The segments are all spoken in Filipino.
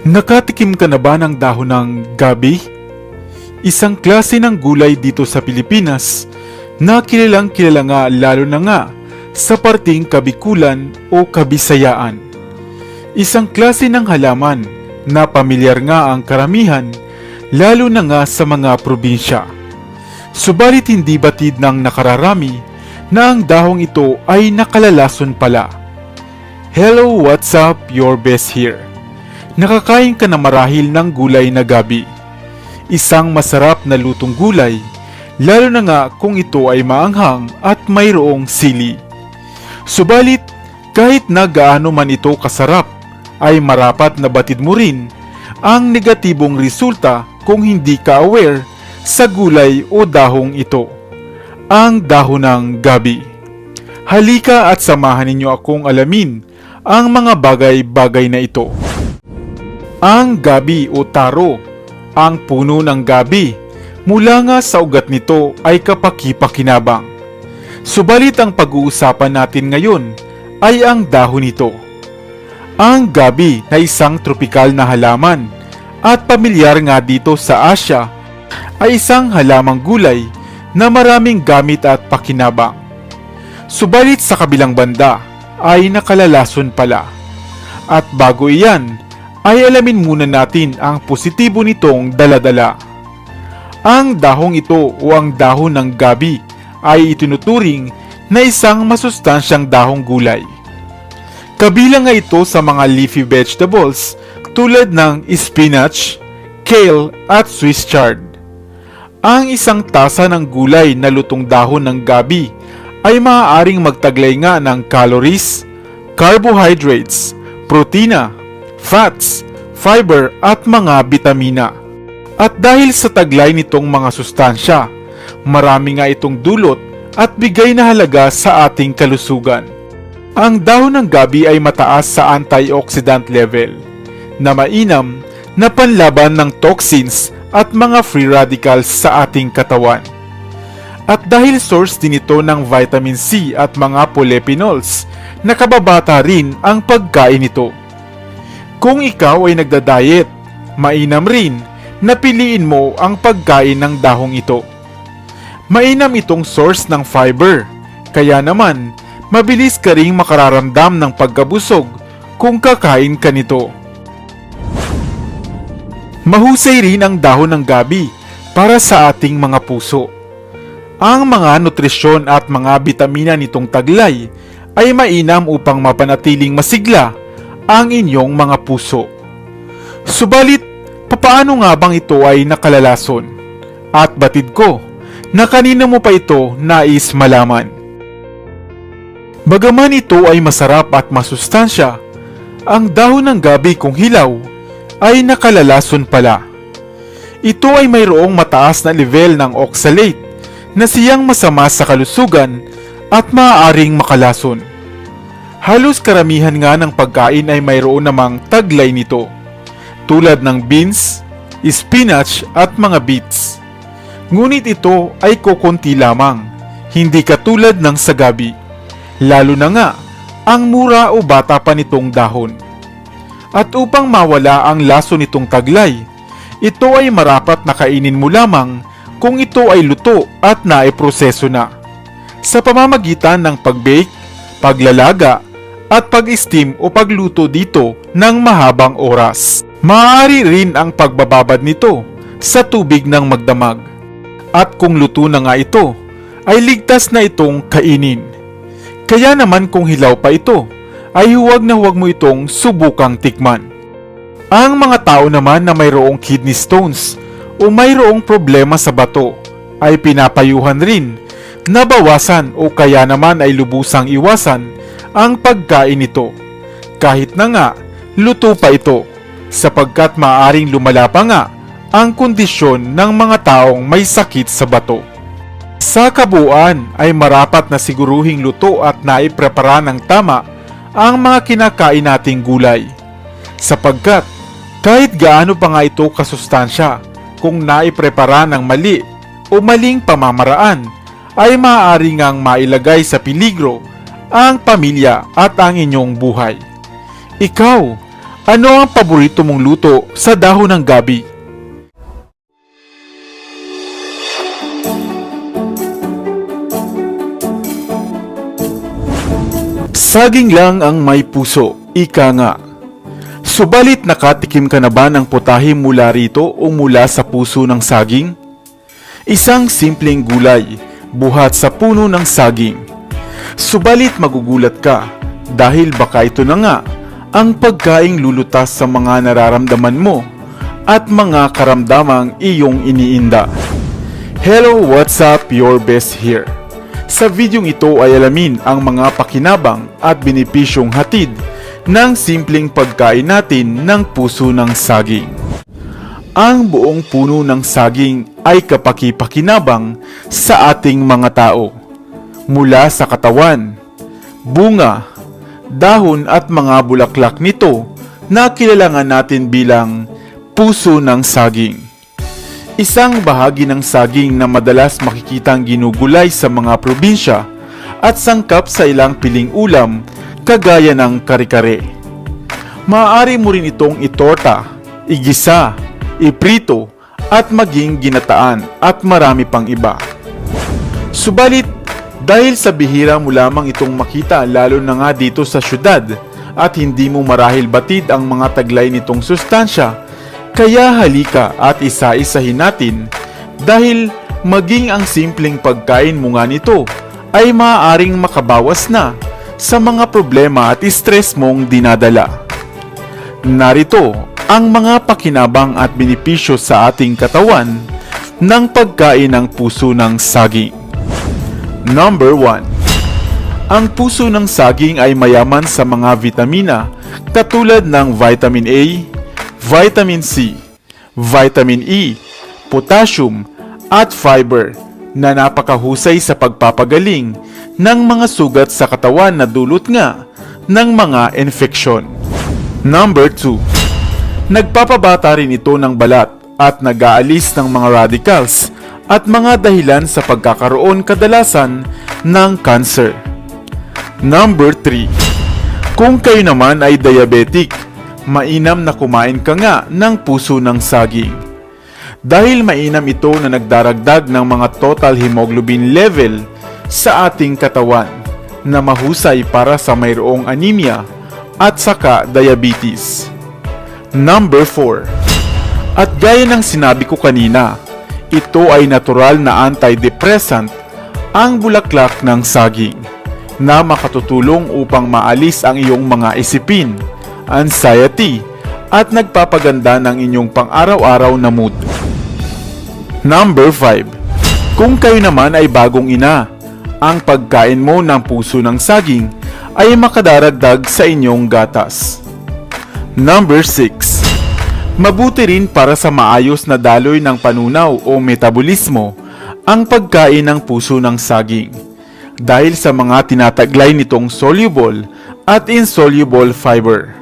Nakatikim ka na ba ng dahon ng gabi? Isang klase ng gulay dito sa Pilipinas na kilalang kilala nga lalo na nga sa parting Kabikulan o Kabisayaan. Isang klase ng halaman na pamilyar nga ang karamihan lalo na nga sa mga probinsya. Subalit hindi batid ng nakararami na ang dahong ito ay nakalalason pala. Hello, what's up? Your best here. Nakakain ka na marahil ng gulay na gabi. Isang masarap na lutong gulay, lalo na nga kung ito ay maanghang at mayroong sili. Subalit, kahit na gaano man ito kasarap, ay marapat na batid mo rin ang negatibong resulta kung hindi ka aware sa gulay o dahong ito. Ang dahon ng gabi. Halika at samahan ninyo akong alamin ang mga bagay-bagay na ito. Ang gabi o taro, ang puno ng gabi, mula nga sa ugat nito ay kapaki-pakinabang. Subalit ang pag-uusapan natin ngayon ay ang dahon nito. Ang gabi na isang tropikal na halaman at pamilyar nga dito sa Asya ay isang halamang gulay na maraming gamit at pakinabang. Subalit sa kabilang banda ay nakalalason pala. At bago iyan, ay alamin muna natin ang positibo nitong daladala. Ang dahong ito o ang dahon ng gabi ay itinuturing na isang masustansyang dahong gulay. Kabilang nga ito sa mga leafy vegetables tulad ng spinach, kale at Swiss chard. Ang isang tasa ng gulay na lutong dahon ng gabi ay maaaring magtaglay nga ng calories, carbohydrates, protina, fats, fiber at mga bitamina. At dahil sa taglay nitong mga sustansya, marami nga itong dulot at bigay na halaga sa ating kalusugan. Ang dahon ng gabi ay mataas sa antioxidant level, na mainam na panlaban ng toxins at mga free radicals sa ating katawan. At dahil source din ito ng vitamin C at mga polyphenols, nakababata rin ang pagkain nito. Kung ikaw ay nagda-diet, mainam rin na piliin mo ang pagkain ng dahong ito. Mainam itong source ng fiber, kaya naman mabilis ka ring makararamdam ng pagkabusog kung kakain ka nito. Mahusay rin ang dahon ng gabi para sa ating mga puso. Ang mga nutrisyon at mga bitamina nitong taglay ay mainam upang mapanatiling masigla ang inyong mga puso. Subalit, papaano nga bang ito ay nakalalason? At batid ko na kanina mo pa ito nais malaman. Bagaman ito ay masarap at masustansya, ang dahon ng gabi kung hilaw ay nakalalason pala. Ito ay mayroong mataas na level ng oxalate na siyang masama sa kalusugan at maaaring makalason. Halos karamihan nga ng pagkain ay mayroon namang taglay nito, tulad ng beans, spinach at mga beets. Ngunit ito ay kokonti lamang, hindi katulad ng sa gabi, lalo na nga ang mura o bata pa nitong dahon. At upang mawala ang laso nitong taglay, ito ay marapat na kainin mo lamang kung ito ay luto at naiproseso na, sa pamamagitan ng pag-bake, paglalaga, at pag-steam o pagluto dito ng mahabang oras. Maaari rin ang pagbababad nito sa tubig ng magdamag. At kung luto na nga ito, ay ligtas na itong kainin. Kaya naman kung hilaw pa ito, ay huwag na huwag mo itong subukang tikman. Ang mga tao naman na mayroong kidney stones o mayroong problema sa bato ay pinapayuhan rin na bawasan o kaya naman ay lubusang iwasan ang pagkain nito, kahit na nga luto pa ito, sapagkat maaaring lumala pa nga ang kondisyon ng mga taong may sakit sa bato. Sa kabuuan ay marapat na siguruhing luto at naiprepara ng tama ang mga kinakain nating gulay, sapagkat kahit gaano pa nga ito kasustansya, kung naiprepara ng mali o maling pamamaraan, ay maaari ngang mailagay sa peligro ang pamilya at ang inyong buhay. Ikaw, Ano ang paborito mong luto sa dahon ng gabi? Saging lang ang may puso, ika nga. Subalit nakatikim ka na ba ng putahe mula rito o mula sa puso ng saging? Isang simpleng gulay, buhat sa puno ng saging. Subalit magugulat ka dahil baka ito na nga ang pagkaing lulutas sa mga nararamdaman mo at mga karamdamang iyong iniinda. Hello, what's up? Your best here. Sa videong ito ay alamin ang mga pakinabang at benepisyong hatid ng simpleng pagkain natin ng puso ng saging. Ang buong puno ng saging ay kapaki-pakinabang sa ating mga tao. Mula sa katawan, bunga, dahon at mga bulaklak nito na kilalangan natin bilang puso ng saging. Isang bahagi ng saging na madalas makikitang ginugulay sa mga probinsya at sangkap sa ilang piling ulam kagaya ng kare-kare. Maaari mo rin itong itorta, igisa, iprito at maging ginataan at marami pang iba. Subalit, dahil sa bihira mo lamang itong makita lalo na nga dito sa syudad at hindi mo marahil batid ang mga taglay nitong sustansya, kaya halika at isa-isahin natin dahil maging ang simpleng pagkain mo nga nito ay maaaring makabawas na sa mga problema at stress mong dinadala. Narito ang mga pakinabang at benepisyo sa ating katawan ng pagkain ng puso ng saging. Number 1. Ang puso ng saging ay mayaman sa mga vitamina katulad ng vitamin A, vitamin C, vitamin E, potassium at fiber na napakahusay sa pagpapagaling ng mga sugat sa katawan na dulot nga ng mga infeksyon. Number 2. Nagpapabata rin ito ng balat at nag-aalis ng mga radicals at mga dahilan sa pagkakaroon kadalasan ng cancer. Number 3. Kung kayo naman ay diabetic, mainam na kumain ka nga ng puso ng saging. Dahil mainam ito na nagdaragdag ng mga total hemoglobin level sa ating katawan na mahusay para sa mayroong anemia at saka diabetes. Number 4. At gaya ng sinabi ko kanina, ito ay natural na antidepressant ang bulaklak ng saging na makatutulong upang maalis ang iyong mga isipin, anxiety at nagpapaganda ng inyong pang-araw-araw na mood. Number 5. Kung kayo naman ay bagong ina, ang pagkain mo ng puso ng saging ay makadaragdag sa inyong gatas. Number 6. Mabuti rin para sa maayos na daloy ng panunaw o metabolismo ang pagkain ng puso ng saging dahil sa mga tinataglay nitong soluble at insoluble fiber.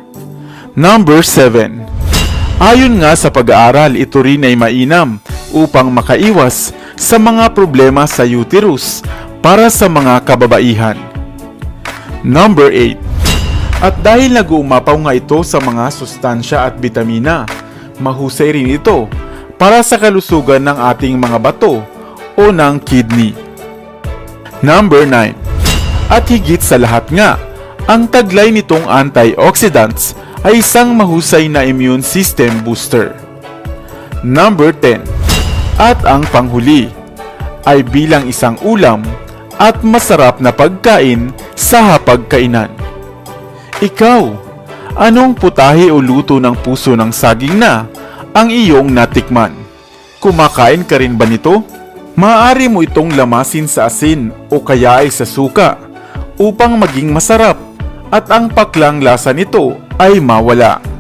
Number 7. Ayon nga sa pag-aaral, ito rin ay mainam upang makaiwas sa mga problema sa uterus para sa mga kababaihan. Number 8. At dahil nag-uumapaw nga ito sa mga sustansya at bitamina, mahusay rin ito para sa kalusugan ng ating mga bato o ng kidney. Number 9. At higit sa lahat nga, ang taglay nitong antioxidants ay isang mahusay na immune system booster. Number 10. At ang panghuli ay bilang isang ulam at masarap na pagkain sa hapagkainan. Ikaw, anong putahe o luto ng puso ng saging na ang iyong natikman? Kumakain ka rin ba nito? Maaari mo itong lamasin sa asin o kaya ay sa suka upang maging masarap at ang paklang lasa nito ay mawala.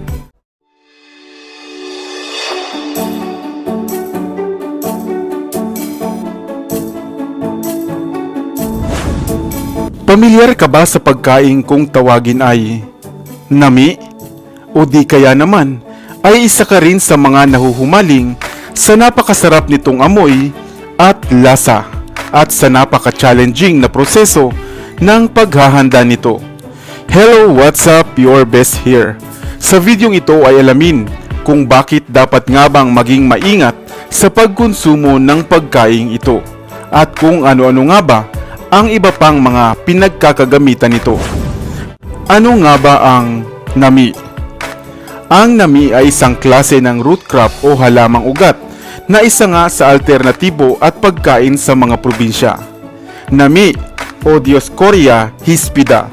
Pamilyar ka ba sa pagkain kung tawagin ay nami? O di kaya naman ay isa ka rin sa mga nahuhumaling sa napakasarap nitong amoy at lasa at sa napaka-challenging na proseso ng paghahanda nito. Hello, what's up? Your best here. Sa videong ito ay alamin kung bakit dapat nga bang maging maingat sa pagkonsumo ng pagkain ito at kung ano-ano nga ba ang iba pang mga pinagkakagamitan nito. Ano nga ba ang nami? Ang nami ay isang klase ng root crop o halamang ugat na isa nga sa alternatibo at pagkain sa mga probinsya. Nami o Dioscorea hispida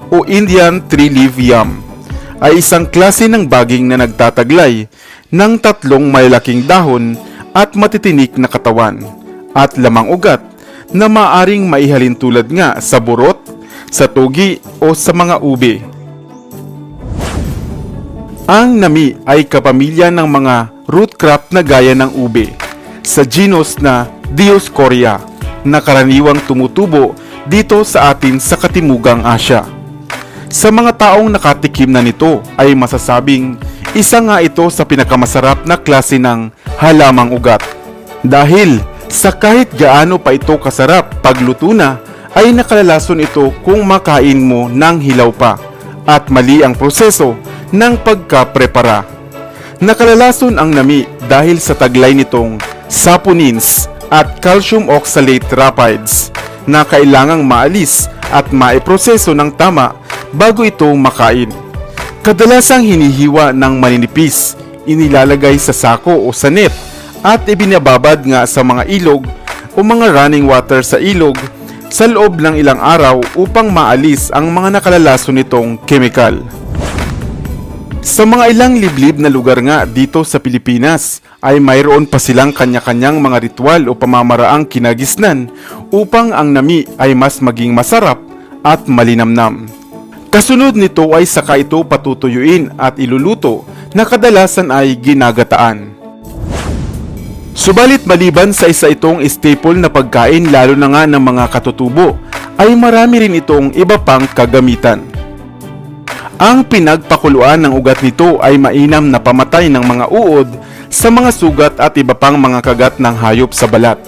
o Indian three-leaf yam ay isang klase ng baging na nagtataglay ng tatlong malalaking dahon at matitinik na katawan at lamang ugat na maaring maihalin tulad nga sa burot, sa tugi o sa mga ube. Ang nami ay kapamilya ng mga root crop na gaya ng ube sa genus na Dioscorea na karaniwang tumutubo dito sa atin sa Katimugang Asya. Sa mga taong nakatikim na nito ay masasabing isa nga ito sa pinakamasarap na klase ng halamang ugat. Dahil sa kahit gaano pa ito kasarap pagluto na ay nakalalason ito kung makain mo ng hilaw pa at mali ang proseso ng pagkaprepara. Nakalalason ang nami dahil sa taglay nitong saponins at calcium oxalate rapides na kailangang maalis at maiproseso ng tama bago ito makain. Kadalasang hinihiwa ng maninipis, inilalagay sa sako o sa net at ibinababad nga sa mga ilog o mga running water sa ilog sa loob ng ilang araw upang maalis ang mga nakalalason nitong kemikal. Sa mga ilang liblib na lugar nga dito sa Pilipinas ay mayroon pa silang kanya-kanyang mga ritual o pamamaraang kinagisnan upang ang nami ay mas maging masarap at malinamnam. Kasunod nito ay saka ito patutuyuin at iluluto na kadalasan ay ginagataan. Subalit maliban sa isa itong staple na pagkain lalo na nga ng mga katutubo ay marami rin itong iba pang kagamitan. Ang pinagpakuluan ng ugat nito ay mainam na pamatay ng mga uod sa mga sugat at iba pang mga kagat ng hayop sa balat.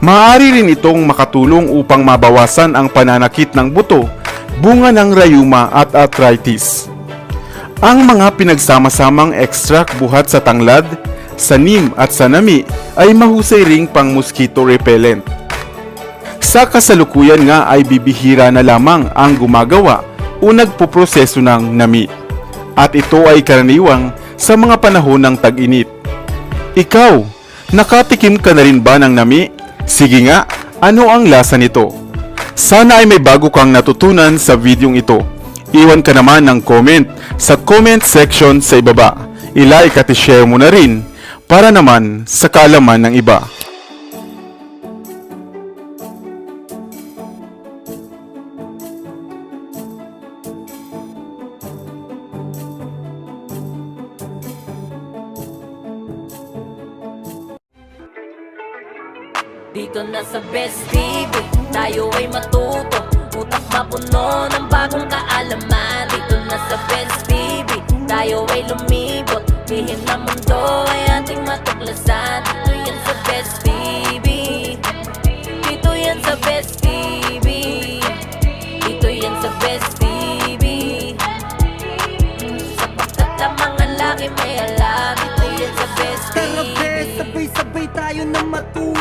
Maaari rin itong makatulong upang mabawasan ang pananakit ng buto, bunga ng rayuma at arthritis. Ang mga pinagsama-samang extract buhat sa tanglad, sa neem at sa nami ay mahusay ring pang mosquito repellent. Sa kasalukuyan nga ay bibihira na lamang ang gumagawa o nagpuproseso ng nami at ito ay karaniwang sa mga panahon ng tag-init. Ikaw, nakatikim ka na rin ba ng nami? Sige nga, ano ang lasa nito? Sana ay may bago kang natutunan sa videong ito. Iwan ka naman ng comment sa comment section sa ibaba. I-like at i-share mo na rin para naman sa kaalaman ng iba. Dito na sa Best TV, tayo ay matuto, utak mapuno ng bagong kaalaman. Dito na sa Best TV, tayo ay lumibot, lihim na mundo ay ating matuklasan. Dito yan sa Best TV, dito yan sa Best TV, dito yan sa Best TV. Sapagkat ang mga laki may alam, dito yan sa Best TV. Tara, sabay-sabay tayo na matuto.